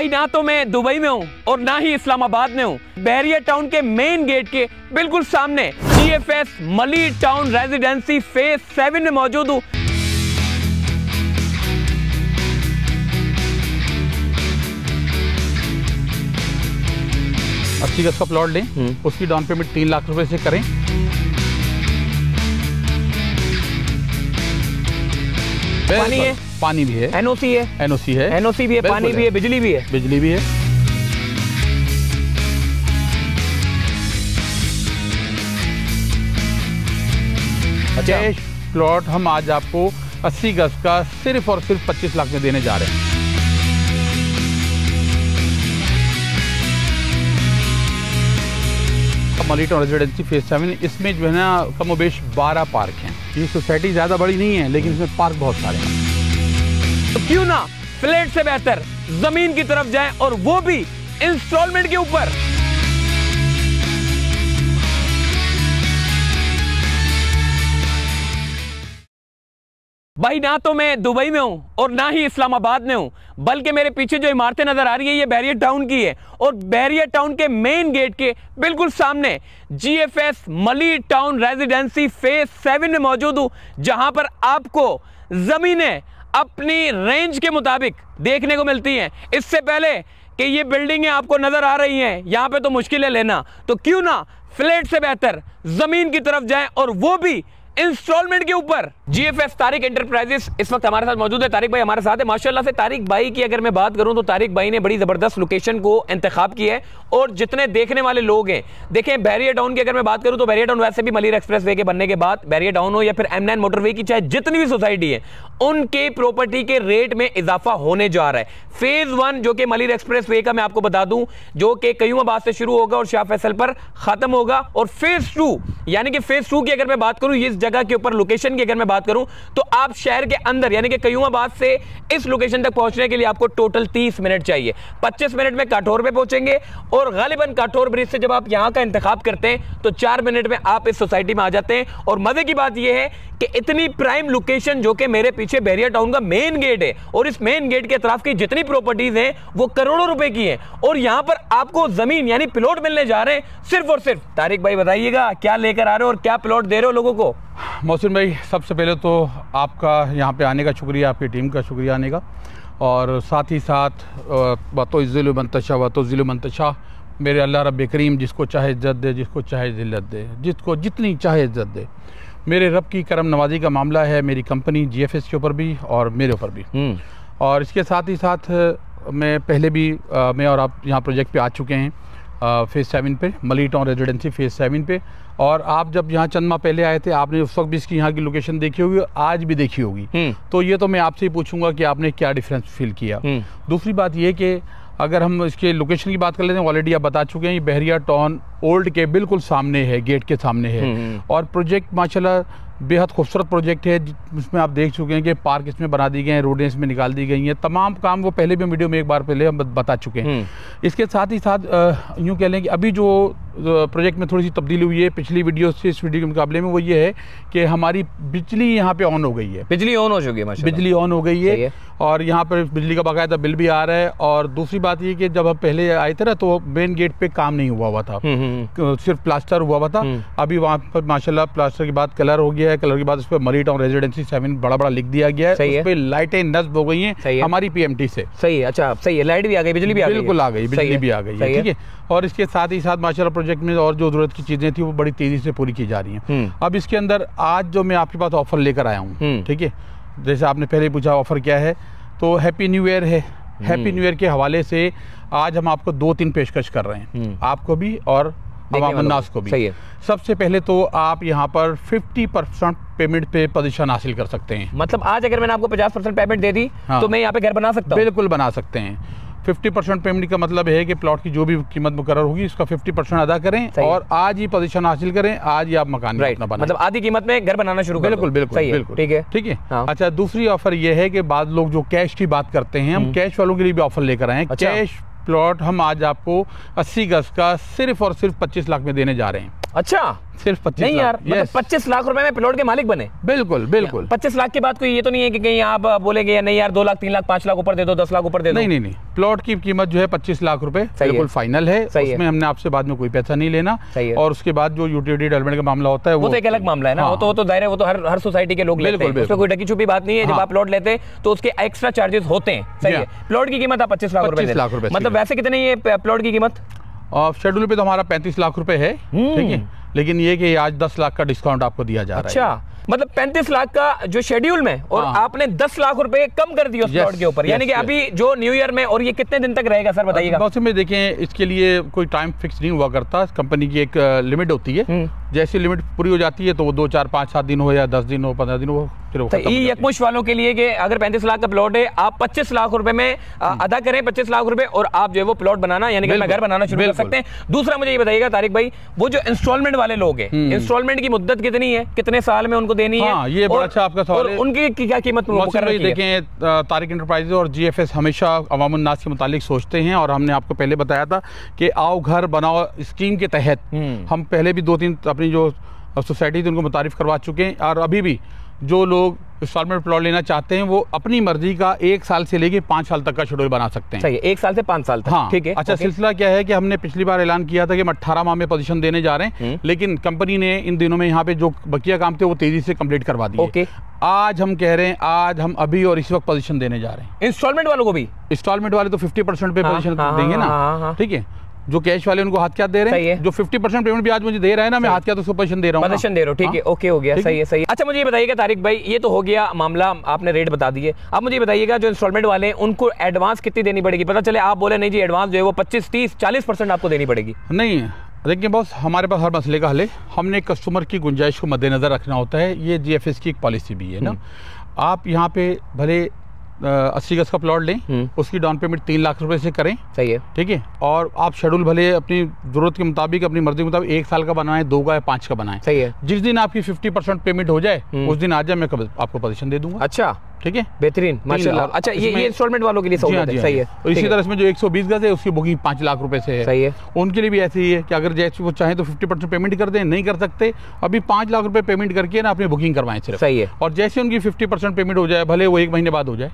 भाई ना तो मैं दुबई में हूँ और ना ही इस्लामाबाद में हूँ। बहरिया टाउन के मेन गेट के बिल्कुल सामने GFS Malir town residency phase 7 में मौजूद हूँ। अस्सी गज का प्लॉट लें, उसकी डाउन पेमेंट 3 लाख रुपए से करें। पानी है, पानी भी है, NOC है, NOC है, NOC भी है, पानी भी है, बिजली भी है, बिजली भी है। कैश प्लॉट हम आज आपको 80 गज का सिर्फ और सिर्फ 25 लाख में देने जा रहे हैं। मलिर टाउन रेजिडेंसी फेज 7, इसमें जो है ना कमोबेश 12 पार्क हैं। ये सोसाइटी ज़्यादा बड़ी नहीं है लेकिन इसमें पार्क बहुत सारे हैं। तो क्यों ना फ्लैट से बेहतर जमीन की तरफ जाएं और वो भी इंस्टॉलमेंट के ऊपर। भाई ना तो मैं दुबई में हूं और ना ही इस्लामाबाद में हूं, बल्कि मेरे पीछे जो इमारतें नजर आ रही है ये बहरिया टाउन की है और बहरिया टाउन के मेन गेट के बिल्कुल सामने GFS Malir town residency phase 7 में मौजूद हूं, जहां पर आपको जमीनें अपनी रेंज के मुताबिक देखने को मिलती हैं। इससे पहले कि ये बिल्डिंगें आपको नजर आ रही हैं, यहां पे तो मुश्किल है लेना, तो क्यों ना फ्लैट से बेहतर जमीन की तरफ जाएं और वो भी इंस्टॉलमेंट के ऊपर। GFS तारिक एंटरप्राइजेस इस वक्त हमारे साथ मौजूद है। तारिक भाई हमारे साथ है। माशाल्लाह से तारिक भाई की अगर मैं बात करूं तो तारिक भाई ने बड़ी जबरदस्त लोकेशन को इंतखाब किया है और जितने देखने वाले लोग हैं, देखें बहरिया टाउन की अगर मैं बात करूं तो बहरिया टाउन वैसे भी मलिर एक्सप्रेस वे के बनने के बाद बहरिया टाउन हो या फिर M9 मोटरवे की चाहे जितनी भी सोसाइटी है उनके प्रॉपर्टी के रेट में इजाफा होने जा रहा है। फेज 1 जो कि मलिर एक्सप्रेस वे का मैं आपको बता दूं जो कि कयूमाबाद से शुरू होगा और शाह फैसल पर खत्म होगा, और फेज 2 यानी कि फेज 2 की अगर मैं बात करूं इस जगह के ऊपर लोकेशन की अगर मैं बात करूं तो आप शहर के अंदर यानी कि कयूमाबाद से इस लोकेशन तक पहुंचने के लिए आपको टोटल 30 मिनट चाहिए। 25 मिनट में काठौर पे पहुंचेंगे और गालिबन काठौर ब्रिज से जब आप यहां का इंतखाब करते हैं तो 4 मिनट में आप इस सोसाइटी में आ जाते हैं। और मजे की बात यह है कि इतनी प्राइम लोकेशन जो कि मेरे पीछे बहरिया टाउन का मेन गेट है और इस मेन गेट के तरफ की जितनी प्रॉपर्टीज हैं वो करोड़ों रुपए की हैं और यहां पर आपको जमीन यानी प्लॉट मिलने जा रहे हैं सिर्फ और सिर्फ। तारिक भाई बताइएगा क्या लेकर आ रहे हो और क्या प्लॉट दे रहे हो लोगों को? मोहसिन भाई सबसे पहले तो आपका यहाँ पे आने का शुक्रिया, आपकी टीम का शुक्रिया आने का, और साथ ही साथ बातो ज़िल मंतशा बातो ज़िल मंतशा, मेरे अल्लाह रब करीम जिसको चाहे इज्जत दे, जिसको चाहे ज़िल्लत दे, जिसको जितनी चाहे इज्जत दे। मेरे रब की करम नवाजी का मामला है मेरी कंपनी GFS के ऊपर भी और मेरे ऊपर भी। और इसके साथ ही साथ मैं पहले भी मैं और आप यहाँ प्रोजेक्ट पे आ चुके हैं फेज़ 7 पे, मलिर टाउन रेजिडेंसी फेज़ 7 पे। और आप जब यहाँ चंद माह पहले आए थे आपने उस वक्त भी इसकी यहाँ की लोकेशन देखी होगी, आज भी देखी होगी, तो ये तो मैं आपसे ही पूछूंगा कि आपने क्या डिफरेंस फील किया। दूसरी बात ये कि अगर हम इसके लोकेशन की बात कर लेते हैं, ऑलरेडी आप बता चुके हैं, ये बहरिया टाउन ओल्ड के बिल्कुल सामने है, गेट के सामने है। और प्रोजेक्ट माशाल्लाह बेहद खूबसूरत प्रोजेक्ट है जिसमें आप देख चुके हैं कि पार्क इसमें बना दी गए हैं, रोडें इसमें निकाल दी गई हैं, तमाम काम वो पहले भी वीडियो में एक बार पहले हम बता चुके हैं। इसके साथ ही साथ यूँ कह लें कि अभी जो प्रोजेक्ट में थोड़ी सी तब्दीली हुई है पिछली वीडियो से इस वीडियो के मुकाबले में, वो ये है कि हमारी बिजली यहाँ पे ऑन हो गई है। बिजली ऑन हो चुकी है माशाल्लाह, बिजली ऑन हो गई है और यहाँ पर बिजली का बाकायदा बिल भी आ रहा है। और दूसरी बात ये कि जब हम पहले आए थे ना तो मेन गेट पे काम नहीं हुआ था, सिर्फ प्लास्टर हुआ था। अभी वहाँ पर माशाल्लाह प्लास्टर के बाद कलर हो गया है, कलर के बाद उस पर मलिर टाउन रेजिडेंसी 7 बड़ा बड़ा लिख दिया गया है, उस पर लाइटें नस्ब हो गई हैं हमारी PMT से। सही है, अच्छा सही है, लाइट भी आ गई, बिजली भी आ गई, बिल्कुल आ गई, बिजली भी आ गई है, ठीक है। और इसके साथ ही साथ माशाल्लाह प्रोजेक्ट में और जो जरूरत की चीज़ें थी वो बड़ी तेज़ी से पूरी की जा रही हैं। अब इसके अंदर आज जो मैं आपके पास ऑफ़र लेकर आया हूँ, ठीक है, जैसे आपने पहले पूछा ऑफ़र क्या है, तो हैप्पी न्यू ईयर है। हैप्पी न्यू ईयर के हवाले से आज हम आपको 2-3 पेशकश कर रहे हैं, आपको भी और नास को भी। सही है। सबसे पहले तो आप यहाँ पर 50% पेमेंट पे पोजीशन हासिल कर सकते हैं। मतलब आज अगर मैंने आपको 50% पेमेंट दे दी तो मैं यहाँ पे घर बना सकता हूँ? बिल्कुल बना सकते हैं। 50% पेमेंट का मतलब है कि प्लॉट की जो भी कीमत मुकर्रर होगी उसका 50% अदा करें और आज ही पोजीशन हासिल करें, आज ही आप मकान अपना बनाएं। मतलब आधी कीमत में घर बनाना शुरू करें। बिल्कुल बिल्कुल बिल्कुल, ठीक है, ठीक है। अच्छा, दूसरी ऑफर ये है कि बाद लोग जो कैश की बात करते हैं, हम कैश वालों के लिए भी ऑफर लेकर आए हैं। कैश प्लॉट हम आज आपको 80 गज का सिर्फ और सिर्फ 25 लाख में देने जा रहे हैं। अच्छा, सिर्फ 25 नहीं लाख। यार, मतलब 25 लाख रुपए में प्लॉट के मालिक बने। बिल्कुल बिल्कुल। 25 लाख के बाद कोई ये तो नहीं है कि कहीं आप बोलेंगे नहीं यार 2 लाख 3 लाख 5 लाख ऊपर दे दो, 10 लाख ऊपर दे दो। नहीं नहीं नहीं, प्लॉट की कीमत जो है 25 लाख रुपए बिल्कुल फाइनल है। उसमें हमने आपसे बाद में कोई पैसा नहीं लेना। और उसके बाद जो यूटिलिटी डेवलपमेंट का मामला होता है वो तो एक अलग मामला है ना। वो तो दायरे, वो तो हर सोसाइटी के लोग लेते हैं, उसमें कोई ढकी छुपी बात नहीं है। जब आप प्लॉट लेते हैं तो उसके एक्स्ट्रा चार्जेस होते हैं। सही है। प्लॉट की कीमत आप 25 लाख रुपए, मतलब वैसे कितने ये प्लॉट की कीमत? शेड्यूल पे तो हमारा 35 लाख रुपए है, ठीक है, लेकिन ये कि आज 10 लाख का डिस्काउंट आपको दिया जा रहा है। अच्छा, मतलब 35 लाख का जो शेड्यूल में, और आपने 10 लाख रुपए कम कर दिए उस प्लॉट के ऊपर, यानी कि अभी जो न्यू ईयर में। और ये कितने दिन तक रहेगा सर बताइएगा? मौसम में देखें, इसके लिए कोई टाइम फिक्स नहीं हुआ करता, कंपनी की एक लिमिट होती है। जैसी लिमिट पूरी हो जाती है तो वो 2 4 5 7 दिन हो या 10 दिन हो 15 दिन हो, तो ये यकमुश वालों के लिए कि अगर 35 लाख का प्लॉट है, आप 25 लाख रुपए में अदा करें 25 लाख रुपए, और आप जो है वो प्लॉट बनाना, यानी कि घर बनाना शुरू कर सकते हैं। दूसरा मुझे ये बताइएगा तारिक भाई, वो जो इंस्टॉलमेंट वाले लोग हैं, इंस्टॉलमेंट की मुद्दत कितनी है, कितने साल में उनको देनी है? ये बड़ा अच्छा आपका सवाल है। उनकी क्या कीमत देखें, तारिक एंटरप्राइजेज और GFS हमेशा अवामुन नास के मुतालिक सोचते हैं, और हमने आपको पहले बताया था कि आओ घर बनाओ स्कीम के तहत हम पहले भी 2-3 अपनी जो सोसाइटी थी उनको मुतारिफ करवा चुके हैं। और अभी भी जो लोग इंस्टॉलमेंट प्लॉट लेना चाहते हैं वो अपनी मर्जी का 1 साल से लेके 5 साल तक का शेड्यूल बना सकते हैं। सही है, 1 साल से 5 साल तक। हाँ, ठीक है। अच्छा, सिलसिला क्या है कि हमने पिछली बार ऐलान किया था कि हम 18 माह में पोजीशन देने जा रहे हैं, लेकिन कंपनी ने इन दिनों में यहाँ पे जो बकिया काम थे वो तेजी से कंप्लीट करवा दिए। आज हम कह रहे हैं, आज हम अभी और इस वक्त पोजीशन देने जा रहे हैं इंस्टॉलमेंट वालों को भी। इंस्टॉलमेंट वाले तो 50% पे पोजीशन देंगे ना, ठीक है। जो कैश वाले उनको हाथ क्या दे रहे हैं, जो 50% पेमेंट भी आज मुझे दे रहा है ना, मैं हाथ क्या तो उसको पोजीशन दे रहा हूँ, पोजीशन दे रहा हूँ। ठीक है, ओके, हो गया, सही है, सही है। अच्छा, मुझे ये बताइएगा तारिक भाई, ये तो हो गया मामला, आपने रेट बता दिए। अब मुझे बताइएगा जो इंस्टॉलमेंट वाले हैं उनको एडवांस कितनी देनी पड़ेगी? पता चले आप बोले नहीं जी एडवांस जो है वो 25 30 40% आपको देनी पड़ेगी। नहीं, देखिए बॉस, हमारे पास हर मसले का हल है। हमने कस्टमर की गुंजाइश को मद्देनजर रखना होता है, ये GFS की एक पॉलिसी भी है ना। आप यहाँ पे भले 80 गज का प्लॉट लें, उसकी डाउन पेमेंट 3 लाख रुपए से करें, सही है, ठीक है। और आप शेड्यूल भले अपनी जरूरत के मुताबिक, अपनी मर्जी के मुताबिक 1 साल का बनाएं, 2 का या 5 का बनाएं, सही है। जिस दिन आपकी 50% पेमेंट हो जाए उस दिन आ जाए, मैं आपको पोजीशन दे दूंगा। अच्छा, ठीक है, बेहतरीन, माशाल्लाह। अच्छा, ये इंस्टॉलमेंट वालों के लिए सहूलियत है, सही है। और इसी तरह इसमें जो 120 गज है उसकी बुकिंग 5 लाख रुपए से है, सही है। उनके लिए भी ऐसे ही है कि अगर जैसे वो चाहे तो 50% पेमेंट कर दें, नहीं कर सकते अभी 5 लाख रुपए पेमेंट करके ना अपनी बुकिंग करवाएं सिर्फ, सही है। और जैसे उनकी 50% पेमेंट हो जाए, भले वो 1 महीने बाद हो जाए,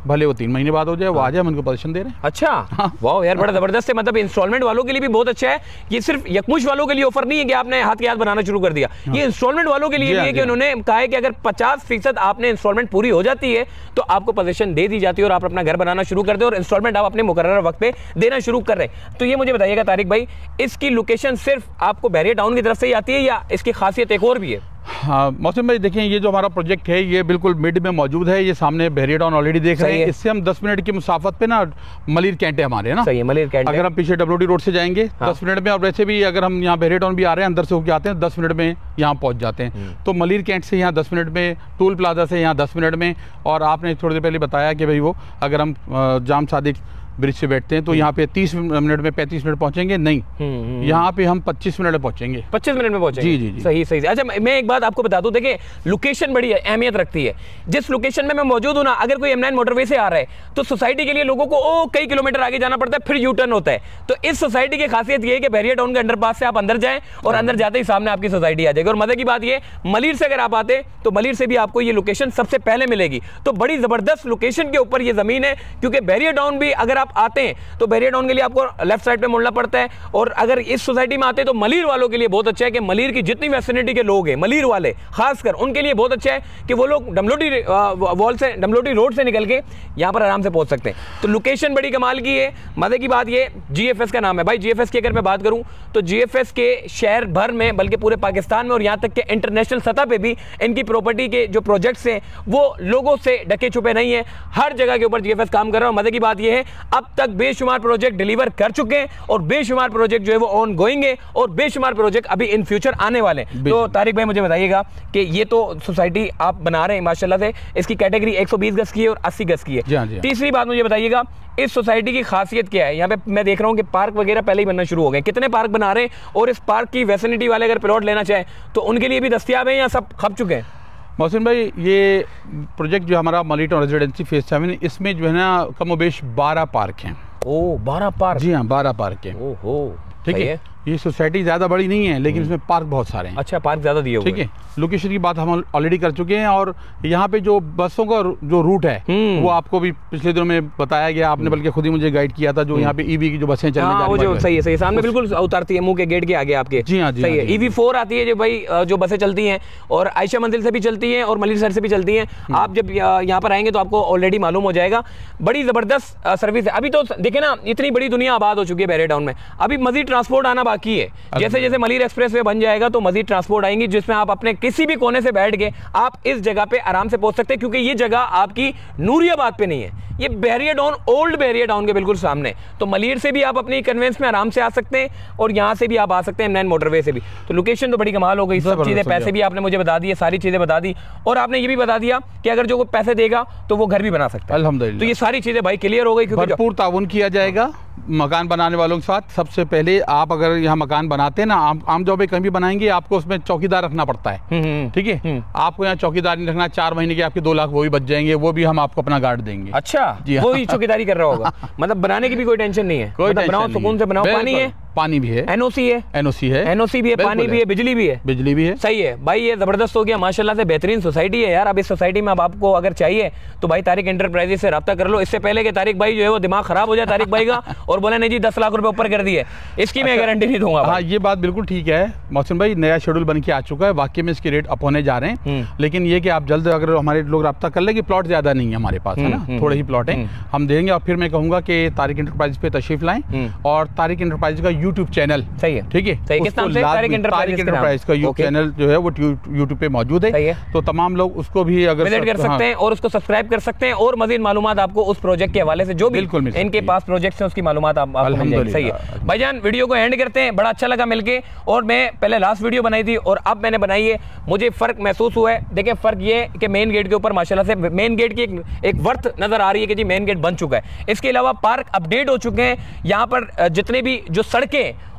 भले वो 3 महीने बाद हो जाए, वो आ जाए, हम उनको पोजीशन दे रहे हैं। अच्छा, वाह यार, बड़ा जबरदस्त है। मतलब इंस्टॉलमेंट वालों के लिए भी बहुत अच्छा है। ये सिर्फ यकमुश वालों के लिए ऑफर नहीं है कि आपने हाथ के हाथ बनाना शुरू कर दिया, ये इंस्टॉलमेंट वालों के लिए भी है कि उन्होंने कहा है कि अगर 50% आपने इंस्टॉलमेंट पूरी हो जाती है तो आपको पोजीशन दे दी जाती है और आप अपना घर बनाना शुरू कर दे, और इंस्टॉलमेंट आप अपने मुकर्रर वक्त पे देना शुरू कर रहे हैं। तो ये मुझे बताइएगा तारिक भाई, इसकी लोकेशन सिर्फ आपको बैरियर टाउन की तरफ से ही आती है या इसकी खासियत एक और भी है? हाँ मौसम भाई, देखें ये जो हमारा प्रोजेक्ट है ये बिल्कुल मिड में मौजूद है। ये सामने बैरियर टाउन ऑलरेडी देख रहे हैं, इससे हम 10 मिनट की मुसाफत पे ना मलिर कैंट है हमारे, ना, सही है, मलिर कैंट। अगर हम पीछे WD रोड से जाएंगे 10 मिनट में, और वैसे भी अगर हम यहाँ बैरियर टाउन भी आ रहे हैं, अंदर से होकर आते हैं 10 मिनट में यहाँ पहुँच जाते हैं। तो मलिर कैंट से यहाँ 10 मिनट में, टूल प्लाजा से यहाँ 10 मिनट में। और आपने थोड़ी देर पहले बताया कि भाई वो अगर हम जाम सादिक ब्रिज से बैठते हैं तो यहाँ पे 30 मिनट में 35 मिनट पहुंचेंगे, नहीं, यहाँ पे हम 25 मिनट में पहुंचेंगे, 25 मिनट में पहुंचेंगे। जी जी जी, सही सही। अच्छा, मैं एक बात आपको बता दूं, देखिए लोकेशन बड़ी अहमियत रखती है। जिस लोकेशन में मैं मौजूद हूं ना, अगर कोई M9 मोटरवे से आ रहा है तो सोसाइटी के लिए लोगों को कई किलोमीटर आगे जाना पड़ता है, फिर यू टर्न होता है। तो इस सोसाइटी की खासियत ये है कि बैरियर टाउन के अंडरपास से आप अंदर जाएं और अंदर जाते ही सामने आपकी सोसाइटी आ जाएगी। और मजे की बात ये, मलिर से अगर आप आते तो मलिर से भी आपको ये लोकेशन सबसे पहले मिलेगी। तो बड़ी जबरदस्त लोकेशन के ऊपर ये जमीन है, क्योंकि बैरियर टाउन भी अगर आप आते हैं तो बैरियर टाउन के लिए आपको लेफ्ट साइड पे मुड़ना पड़ता है। और अगर इस सोसाइटी में आते हैं तो मलिर वालों के लिए बहुत अच्छा है कि मलिर की जितनी वेसिनिटी के लोग हैं, मलिर वाले खासकर, उनके लिए बहुत अच्छा है कि वो लोग डमलोटी रोड से निकल के यहाँ पर आराम से पहुंच सकते हैं। तो लोकेशन बड़ी कमाल की है। मजे की बात ये, GFS का नाम है भाई। GFS की अगर मैं बात करूं तो GFS के शहर भर में, बल्कि पूरे पाकिस्तान में और यहाँ तक के इंटरनेशनल सतह पे भी इनकी प्रॉपर्टी के जो प्रोजेक्ट्स हैं वो लोगों से ढके छुपे नहीं है। हर जगह के ऊपर GFS काम कर रहा है। मजे की बात यह है, अब तक बेशुमार प्रोजेक्ट डिलीवर कर चुके हैं और बेशुमार प्रोजेक्ट जो है वो ऑन गोइंग है और बेशुमार प्रोजेक्ट अभी इन फ्यूचर आने वाले हैं। तो तारिक भाई मुझे बताइएगा कि ये तो सोसाइटी आप बना रहे हैं माशाल्लाह से, इसकी कैटेगरी 120 गज की है और 80 गज की है। तीसरी बात मुझे बताइएगा, इस सोसाइटी की खासियत क्या है? यहाँ पे मैं देख रहा हूँ कि पार्क वगैरह पहले ही बनना शुरू हो गए। कितने पार्क बना रहे हैं और इस पार्क की वैसिनिटी वाले अगर प्लॉट लेना चाहें तो उनके लिए भी दस्तियाब है या सब खप चुके हैं? मोहसिन भाई, ये प्रोजेक्ट जो हमारा मलिर टाउन रेजिडेंसी फेज 7, इसमें जो है ना कमोबेश 12 पार्क हैं। ओ 12 पार्क। जी हाँ, 12 पार्क है। ओहो, ठीक है। ये सोसाइटी ज़्यादा बड़ी नहीं है, लेकिन इसमें पार्क बहुत सारे हैं। अच्छा, पार्क ज़्यादा दिए हुए। ठीक है। लोकेशन की बात हम ऑलरेडी कर चुके हैं, और यहाँ पे जो बसों का जो रूट है वो आपको भी पिछले दिनों में बताया गया, आपने बल्कि खुद ही मुझे गाइड किया था, जो यहाँ पे ईवी की जो बसें चलने जा रही वो जो सही है सामने बिल्कुल उतरती है मुंह के गेट के आगे आपके। जी हाँ, सही है। EV4 आती है जो भाई, जो बसें चलती हैं और आयशा मंजिल से भी चलती हैं और मलिर सर से भी चलती हैं। आप जब यहाँ पर आएंगे तो आपको ऑलरेडी मालूम हो जाएगा, बड़ी जबरदस्त सर्विस है। अभी तो देखे ना, इतनी बड़ी दुनिया आबाद हो चुकी है बहरिया टाउन में, अभी मजीद ट्रांसपोर्ट आना बाकी है। जैसे जैसे मलिर एक्सप्रेस वे बन जाएगा तो मजीद ट्रांसपोर्ट आएंगी, जिसमें आप अपने किसी भी कोने से बैठ के आप इस जगह पे आराम से पहुंच सकते हैं, क्योंकि ये जगह आपकी नूरियाबाद पे नहीं है, ये बहरिया टाउन, ओल्ड बहरिया टाउन के बिल्कुल सामने। तो मलिर से भी आप अपनी कन्वेंस में आराम से आ सकते हैं और यहाँ से भी आप आ सकते हैं M9 मोटरवे से भी। तो लोकेशन तो बड़ी कमाल हो गई, सब चीज़ें, पैसे भी आपने मुझे बता दिए, सारी चीज़ें बता दी, और आपने ये भी बता दिया कि अगर जो पैसे देगा तो वो घर भी बना सकता है। अल्हम्दुलिल्लाह। तो ये सारी चीज़ें भाई क्लियर हो गई, क्योंकि भरपूर ताउन किया जाएगा मकान बनाने वालों के साथ। सबसे पहले आप अगर यहाँ मकान बनाते हैं ना, आम जॉब पे कहीं भी बनाएंगे, आपको उसमें चौकीदार रखना पड़ता है। ठीक है। आपको यहाँ चौकीदार नहीं रखना, 4 महीने के आपके 2 लाख वो भी बच जाएंगे, वो भी हम आपको अपना गार्ड देंगे। अच्छा, वो ही चौकीदारी कर रहा होगा। मतलब बनाने की भी कोई टेंशन नहीं है, मतलब बनाओ सुकून से बनाओ। पानी है, पानी भी है, NOC है, NOC है, NOC भी है, पानी भी है, बिजली भी है, बिजली भी है। सही है भाई, ये जबरदस्त हो गया माशाल्लाह से, बेहतरीन सोसाइटी है यार। अब इस सोसाइटी में अब आपको अगर चाहिए तो भाई तारिक एंटरप्राइजेस से रब्ता कर लो, इससे पहले कि तारिक भाई जो है वो दिमाग खराब हो जाए तारिक भाई का और बोले नहीं जी 10 लाख रुपए ऊपर कर दिए, इसकी मैं गारंटी नहीं दूंगा। हाँ, ये बात बिल्कुल ठीक है मोहसिन भाई, नया शेड्यूल बन के आ चुका है, वाकई में इसके रेट अप होने जा रहे हैं। लेकिन ये कि आप जल्द अगर हमारे लोग रब्ता कर लेंगे, प्लॉट ज्यादा नहीं है हमारे पास, है ना, थोड़े ही प्लॉट हैं, हम देंगे। और फिर मैं कहूँगा कि तारिक एंटरप्राइज पे तशरीफ लाएं, और तारिक एंटरप्राइज का यूट्यूब चैनल, ठीक है, किस नाम से? तारिक एंटरप्राइज का यूट्यूब चैनल जो है वो यूट्यूब पे मौजूद है, तो तमाम लोग उसको भी अगर विजिट कर सकते हैं और उसको सब्सक्राइब कर सकते हैं, और मजीद मालूमात आपको उस प्रोजेक्ट के हवाले से जो भी इनके पास प्रोजेक्ट्स हैं उसकी मालूमात आपको मिल जाएगी। सही है भाईजान, वीडियो को एंड करते हैं। बड़ा अच्छा लगा मिलके, और मैं पहले लास्ट वीडियो बनाई थी और अब मैंने बनाई है, मुझे फर्क महसूस हुआ है। देखिए फर्क ये है कि मेन गेट के ऊपर माशाल्लाह से मेन गेट की एक वर्थ नजर आ रही है कि जी मेन गेट बन चुका है। इसके अलावा पार्क अपडेट हो चुके हैं, यहाँ पर जितने भी जो सड़कें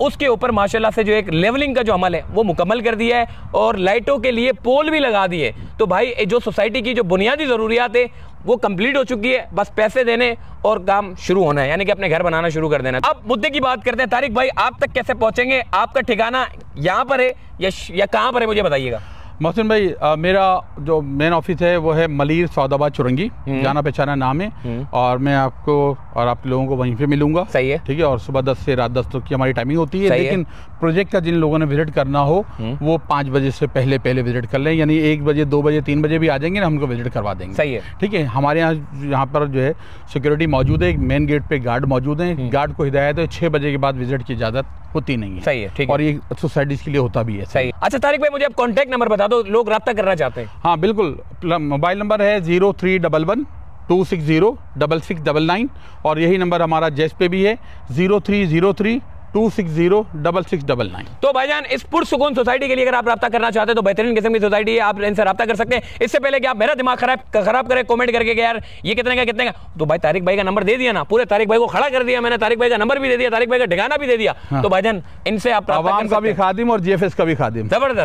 उसके ऊपर माशाल्लाह से जो एक लेवलिंग का जो अमल है वो मुकम्मल कर दिया है, और लाइटों के लिए पोल भी लगा दिए। तो भाई जो सोसाइटी की जो बुनियादी ज़रूरियात है वो कंप्लीट हो चुकी है, बस पैसे देने और काम शुरू होना है, यानी कि अपने घर बनाना शुरू कर देना। अब मुद्दे की बात करते हैं, तारिक भाई आप तक कैसे पहुंचेंगे? आपका ठिकाना यहाँ पर है या कहाँ पर है, मुझे बताइएगा। मोहसिन भाई, मेरा जो मेन ऑफिस है वो है मलिर सौदाबाद चुरंगी, जाना पहचाना नाम है, और मैं आपको और आप लोगों को वहीं पे मिलूंगा। सही है। ठीक है। और सुबह 10 से रात 10 तक की हमारी टाइमिंग होती है, लेकिन प्रोजेक्ट का जिन लोगों ने विजिट करना हो वो 5 बजे से पहले विजिट कर लें, यानी 1 बजे 2 बजे 3 बजे भी आ जाएंगे ना, हमको विजिट करवा देंगे। सही है। ठीक है। हमारे यहाँ पर जो है सिक्योरिटी मौजूद है, मेन गेट पे गार्ड मौजूद है, गार्ड को हिदायत है 6 बजे के बाद विजिट की इजाजत होती नहीं है। सही है। ठीक है। और ये सोसाइटीज के लिए होता भी है। सही। अच्छा तारिक भाई, मुझे आप कॉन्टैक्ट नंबर बता दो, लोग रब्ता करना चाहते हैं। हाँ बिल्कुल, मोबाइल नंबर है 0311 260 6699, और यही नंबर हमारा जैस पे भी है 0303 260 6699। तो भाईजान इस पुरसुकून सोसाइटी के लिए अगर आप रब्ता करना चाहते हैं तो बेहतरीन किस्म की सोसाइटी है, आप इनसे रब्ता कर सकते हैं। इससे पहले कि आप मेरा दिमाग खराब करें कमेंट करके कि यार ये कितने का, तो भाई तारिक भाई का नंबर दे दिया ना, पूरे तारिक भाई को खड़ा कर दिया मैंने, तारिक भाई का नंबर भी दे दिया, तारिक भाई का ठिकाना भी दे दिया। तो भाईजान इनसे आप आवाम का भी खादिम और GFS का भी खादिम। जबरदस्त।